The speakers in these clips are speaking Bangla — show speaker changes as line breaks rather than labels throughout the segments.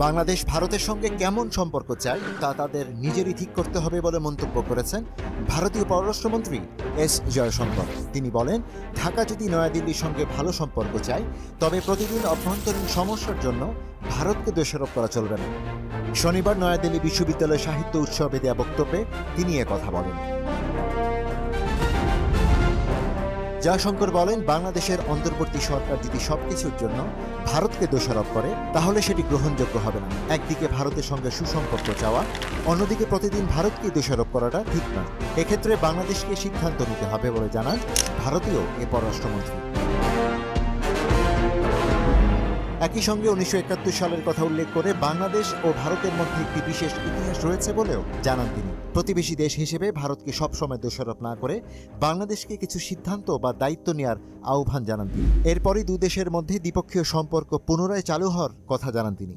বাংলাদেশ ভারতের সঙ্গে কেমন সম্পর্ক চায় তা তাদের নিজেরই ঠিক করতে হবে বলে মন্তব্য করেছেন ভারতীয় পররাষ্ট্রমন্ত্রী এস জয়শঙ্কর। তিনি বলেন, ঢাকা যদি নয়াদিল্লির সঙ্গে ভালো সম্পর্ক চায় তবে প্রতিদিন অভ্যন্তরীণ সমস্যার জন্য ভারতকে দোষারোপ করা চলবে না। শনিবার নয়াদিল্লি বিশ্ববিদ্যালয় সাহিত্য উৎসবে দেয়া বক্তব্যে তিনি কথা বলেন। জয়শঙ্কর বলেন, বাংলাদেশের অন্তর্বর্তী সরকার যদি সবকিছুর জন্য ভারতকে দোষারোপ করে তাহলে সেটি গ্রহণযোগ্য হবে না। একদিকে ভারতের সঙ্গে সুসম্পর্ক চাওয়া, অন্যদিকে প্রতিদিন ভারতকে দোষারোপ করাটা ঠিক নয়। এক্ষেত্রে বাংলাদেশকে সিদ্ধান্ত নিতে হবে বলে জানান ভারতীয় এ পররাষ্ট্রমন্ত্রী। একই সঙ্গে 1971 সালের কথা উল্লেখ করে বাংলাদেশ ও ভারতের মধ্যে একটি বিশেষ ইতিহাস রয়েছে বলেও জানান তিনি। প্রতিবেশী দেশ হিসেবে ভারতকে সবসময় দোষারোপ না করে বাংলাদেশকে কিছু সিদ্ধান্ত বা দায়িত্ব নেওয়ার আহ্বান জানান তিনি। এরপরই দুই দেশের মধ্যে দ্বিপক্ষীয় সম্পর্ক পুনরায় চালু হওয়ার কথা জানান তিনি।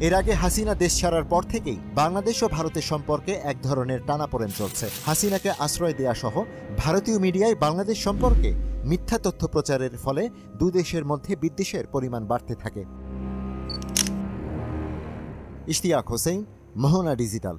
এর আগে হাসিনা দেশ ছাড়ার পর থেকেই বাংলাদেশ ও ভারতের সম্পর্কে এক ধরনের টানাপোড়েন চলছে। হাসিনাকে আশ্রয় দেয়া সহ ভারতীয় মিডিয়ায় বাংলাদেশ সম্পর্কে মিথ্যা তথ্য প্রচারের ফলে দুই দেশের মধ্যে বিদ্বেষের পরিমাণ বাড়তে থাকে। ইশতিয়াক হোসেন, মোহনা ডিজিটাল।